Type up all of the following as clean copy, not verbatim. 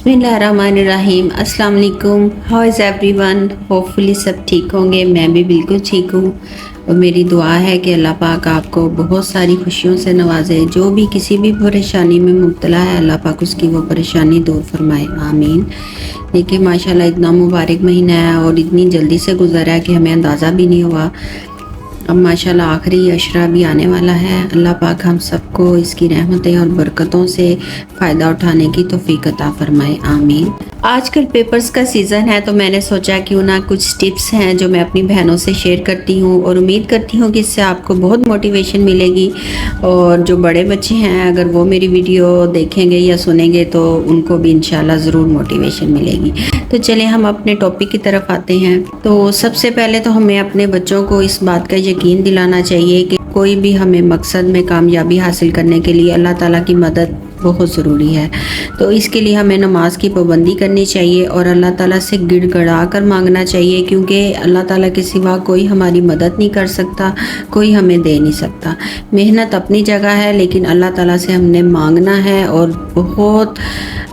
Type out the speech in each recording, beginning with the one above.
बिस्मिल्लाहिर्रहमानिर्रहीम। अस्सलाम वालेकुम। How is everyone? होपफुली सब ठीक होंगे। मैं भी बिल्कुल ठीक हूँ और मेरी दुआ है कि अल्लाह पाक आपको बहुत सारी खुशियों से नवाजे। जो भी किसी भी परेशानी में मुब्तला है, अल्लाह पाक उसकी वो परेशानी दूर फरमाए, आमीन। देखिए माशाल्लाह इतना मुबारक महीना है और इतनी जल्दी से गुजरा है कि हमें अंदाज़ा भी नहीं हुआ। अब माशाल्लाह आखिरी अशरा भी आने वाला है। अल्लाह पाक हम सबको इसकी रहमतें और बरकतों से फ़ायदा उठाने की तौफीक अता फरमाए, आमीन। आजकल पेपर्स का सीज़न है तो मैंने सोचा क्यों ना कुछ टिप्स हैं जो मैं अपनी बहनों से शेयर करती हूँ और उम्मीद करती हूँ कि इससे आपको बहुत मोटिवेशन मिलेगी। और जो बड़े बच्चे हैं अगर वो मेरी वीडियो देखेंगे या सुनेंगे तो उनको भी इंशाल्लाह ज़रूर मोटिवेशन मिलेगी। तो चलें हम अपने टॉपिक की तरफ आते हैं। तो सबसे पहले तो हमें अपने बच्चों को इस बात का यकीन दिलाना चाहिए कि कोई भी हमें मकसद में कामयाबी हासिल करने के लिए अल्लाह ताला की मदद बहुत ज़रूरी है। तो इसके लिए हमें नमाज की पाबंदी करनी चाहिए और अल्लाह ताला से गिड़गड़ा कर मांगना चाहिए, क्योंकि अल्लाह ताला के सिवा कोई हमारी मदद नहीं कर सकता, कोई हमें दे नहीं सकता। मेहनत अपनी जगह है लेकिन अल्लाह ताला से हमने मांगना है और बहुत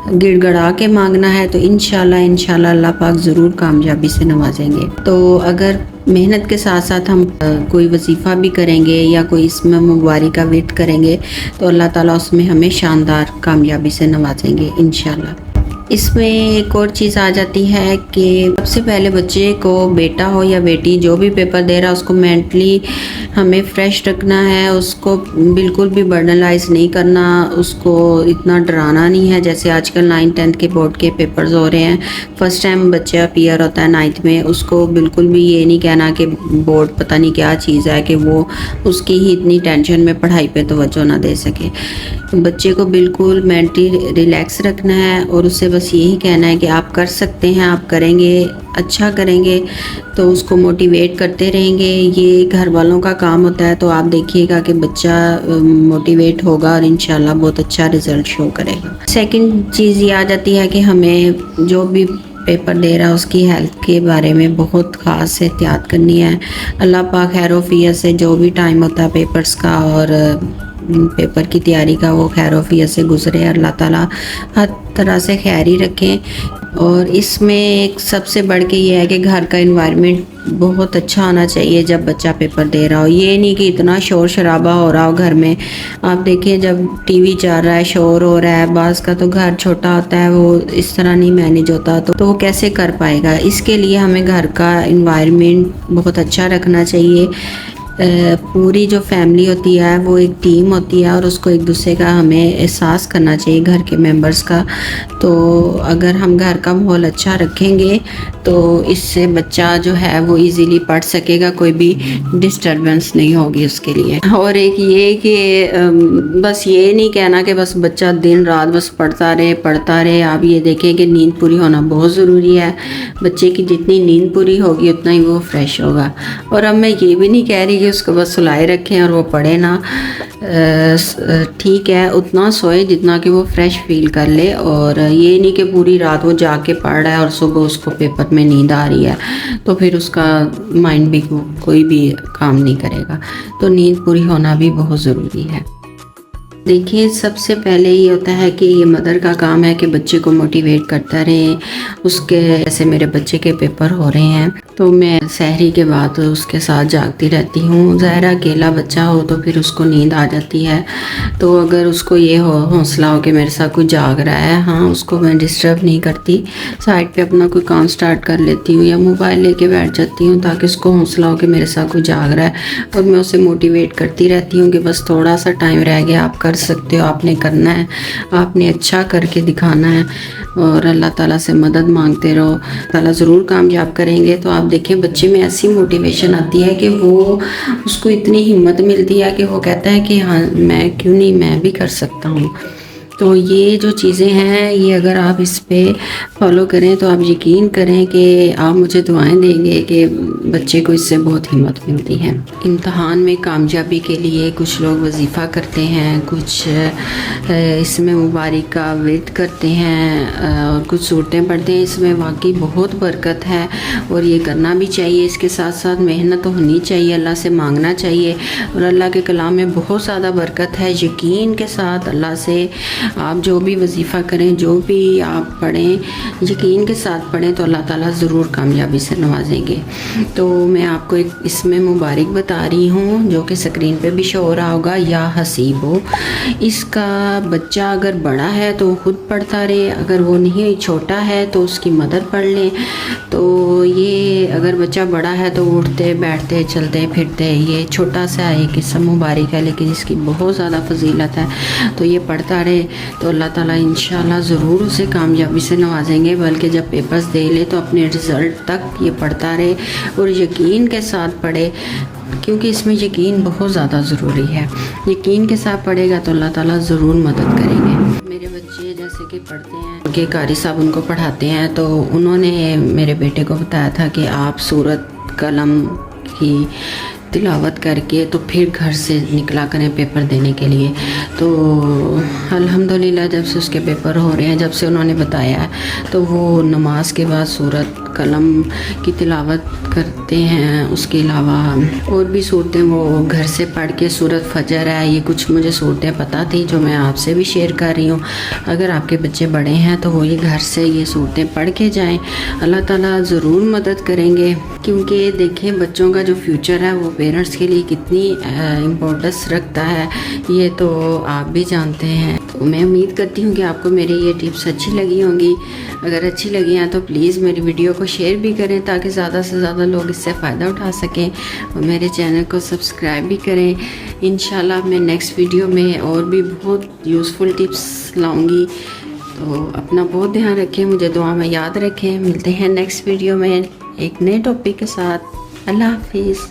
गिड़गड़ा के मांगना है। तो इंशाल्लाह अल्लाह पाक ज़रूर कामयाबी से नवाजेंगे। तो अगर मेहनत के साथ साथ हम कोई वजीफ़ा भी करेंगे या कोई इसमें मुबारक का वेट करेंगे तो अल्लाह ताला उसमें हमें शानदार कामयाबी से नवाजेंगे इंशाल्लाह। इसमें एक और चीज़ आ जाती है कि सबसे पहले बच्चे को, बेटा हो या बेटी, जो भी पेपर दे रहा है उसको मेंटली हमें फ्रेश रखना है। उसको बिल्कुल भी बर्डनलाइज नहीं करना, उसको इतना डराना नहीं है। जैसे आजकल 9th-10th के बोर्ड के पेपर्स हो रहे हैं, फर्स्ट टाइम बच्चा अपीयर होता है 9th में, उसको बिल्कुल भी ये नहीं कहना कि बोर्ड पता नहीं क्या चीज़ है कि वो उसकी ही इतनी टेंशन में पढ़ाई पे तवज्जो ना दे सके। बच्चे को बिल्कुल मेंटली रिलैक्स रखना है और उससे बस यही कहना है कि आप कर सकते हैं, आप करेंगे, अच्छा करेंगे। तो उसको मोटिवेट करते रहेंगे। ये घर वालों का काम होता है। तो आप देखिएगा कि बच्चा मोटिवेट होगा और इंशाल्लाह बहुत अच्छा रिज़ल्ट शो करेगा। सेकंड चीज़ ये आ जाती है कि हमें जो भी पेपर दे रहा है उसकी हेल्थ के बारे में बहुत ख़ास एहतियात करनी है। अल्लाह पाक खैर से जो भी टाइम होता है पेपर्स का और पेपर की तैयारी का वो खैर से गुजरे। अल्लाह ताला हर तरह से खैर ही रखें। और इसमें एक सबसे बढ़ के ये है कि घर का एनवायरनमेंट बहुत अच्छा होना चाहिए जब बच्चा पेपर दे रहा हो। ये नहीं कि इतना शोर शराबा हो रहा हो घर में। आप देखिए जब टीवी चल रहा है, शोर हो रहा है, बास का तो घर छोटा होता है, वो इस तरह नहीं मैनेज होता, तो वो कैसे कर पाएगा। इसके लिए हमें घर का एनवायरनमेंट बहुत अच्छा रखना चाहिए। पूरी जो फैमिली होती है वो एक टीम होती है और उसको एक दूसरे का हमें एहसास करना चाहिए, घर के मेंबर्स का। तो अगर हम घर का माहौल अच्छा रखेंगे तो इससे बच्चा जो है वो इजीली पढ़ सकेगा, कोई भी डिस्टरबेंस नहीं होगी उसके लिए। और एक ये कि बस ये नहीं कहना कि बस बच्चा दिन रात बस पढ़ता रहे। आप ये देखें कि नींद पूरी होना बहुत ज़रूरी है। बच्चे की जितनी नींद पूरी होगी उतना ही वो फ्रेश होगा। और अब मैं ये भी नहीं कह रही कि उसको बस सुलाए रखें और वो पढ़े ना, ठीक है उतना सोए जितना कि वो फ्रेश फील कर ले। और ये नहीं कि पूरी रात वो जाके पढ़ रहा है और सुबह उसको पेपर में नींद आ रही है तो फिर उसका माइंड भी कोई भी काम नहीं करेगा। तो नींद पूरी होना भी बहुत ज़रूरी है। देखिए सबसे पहले ये होता है कि ये मदर का काम है कि बच्चे को मोटिवेट करता रहे। उसके जैसे मेरे बच्चे के पेपर हो रहे हैं तो मैं सहरी के बाद उसके साथ जागती रहती हूँ। ज़ाहिर अकेला बच्चा हो तो फिर उसको नींद आ जाती है। तो अगर उसको ये हौसला हो कि मेरे साथ कोई जाग रहा है, हाँ उसको मैं डिस्टर्ब नहीं करती, साइड पे अपना कोई काम स्टार्ट कर लेती हूँ या मोबाइल लेके बैठ जाती हूँ ताकि उसको हौसला हो कि मेरे साथ कोई जाग रहा है। और मैं उसे मोटिवेट करती रहती हूँ कि बस थोड़ा सा टाइम रह गया, आप कर सकते हो, आपने करना है, आपने अच्छा करके दिखाना है और अल्लाह ताला से मदद मांगते रहो, ताला ज़रूर कामयाब करेंगे। तो आप देखें बच्चे में ऐसी मोटिवेशन आती है कि वो उसको इतनी हिम्मत मिलती है कि वो कहता है कि हाँ मैं क्यों नहीं, मैं भी कर सकता हूँ। तो ये जो चीज़ें हैं ये अगर आप इस पे फॉलो करें तो आप यकीन करें कि आप मुझे दुआएं देंगे कि बच्चे को इससे बहुत हिम्मत मिलती है। इम्तहान में कामयाबी के लिए कुछ लोग वजीफ़ा करते हैं, कुछ इसमें मुबारक का वेट करते हैं और कुछ सूरतें पढ़ते हैं। इसमें वाकई बहुत बरकत है और ये करना भी चाहिए। इसके साथ साथ मेहनत तो होनी चाहिए, अल्लाह से मांगना चाहिए और अल्लाह के कलाम में बहुत ज़्यादा बरकत है। यकीन के साथ अल्लाह से آپ جو بھی وظیفہ کریں، جو بھی آپ پڑھیں، یقین کے ساتھ پڑھیں تو اللہ تعالیٰ ضرور کامیابی سے نوازیں گے۔ تو میں آپ کو ایک اس میں مبارک بتا رہی ہوں جو کہ اسکرین پہ بھی شو ہو رہا ہوگا، یا حسیب ہو۔ اس کا بچہ اگر بڑا ہے تو خود پڑھتا رہے، اگر وہ نہیں چھوٹا ہے تو اس کی مدد پڑھ لیں۔ تو یہ اگر بچہ بڑا ہے تو اٹھتے بیٹھتے چلتے پھرتے، یہ چھوٹا سا ایک قسم مبارک ہے لیکن اس کی بہت زیادہ فضیلت ہے۔ تو یہ پڑھتا رہے تو اللہ تعالیٰ انشاءاللہ ضرور اسے کامیابی سے نوازیں گے، بلکہ جب پیپرز دے لے تو اپنے رزلٹ تک یہ پڑھتا رہے اور یقین کے ساتھ پڑھے، کیونکہ اس میں یقین بہت زیادہ ضروری ہے۔ یقین کے ساتھ پڑھے گا تو اللہ تعالیٰ ضرور مدد کریں گے۔ میرے بچے جیسے کہ پڑھتے ہیں، ان کے قاری صاحب ان کو پڑھاتے ہیں، تو انہوں نے میرے بیٹے کو بتایا تھا کہ آپ سورۃ قلم کی تلاوت کر کے تو پھر گھر سے نکلا کریں پیپر دینے کے لیے۔ تو الحمدللہ جب سے اس کے پیپر ہو رہے ہیں، جب سے انہوں نے بتایا ہے، تو وہ نماز کے بعد سورۃ قلم کی تلاوت کرتے ہیں۔ اس کے علاوہ اور بھی صورتیں وہ گھر سے پڑھ کے، سورۃ فجر ہے، یہ کچھ مجھے صورتیں پتہ تھی جو میں آپ سے بھی شیئر کر رہی ہوں۔ اگر آپ کے بچے بڑے ہیں تو وہ یہ گھر سے یہ صورتیں پڑھ کے جائیں، اللہ تعالیٰ ضرور مدد کریں گے۔ کیونکہ دیکھیں بچوں کا جو فیوچر ہے وہ پیرنٹس کے لیے کتنی امپورٹنس رکھتا ہے، یہ تو آپ بھی جانتے ہیں۔ تو میں امید کرتی ہوں کہ آپ کو میری یہ ٹپس اچھی لگی ہوں گی۔ اگر اچھی لگی ہیں تو پلیز میری ویڈیو کو شیئر بھی کریں تاکہ زیادہ سے زیادہ لوگ اس سے فائدہ اٹھا سکیں، اور میرے چینل کو سبسکرائب بھی کریں۔ انشاءاللہ میں نیکسٹ ویڈیو میں اور بھی بہت یوزفل ٹپس لاؤں گی۔ تو اپنا بہت دھیان رکھیں، مجھے دعا میں یاد رکھیں۔ ملتے ہیں نیکسٹ ویڈیو میں ایک نئے ٹاپک کے ساتھ۔ اللہ حافظ۔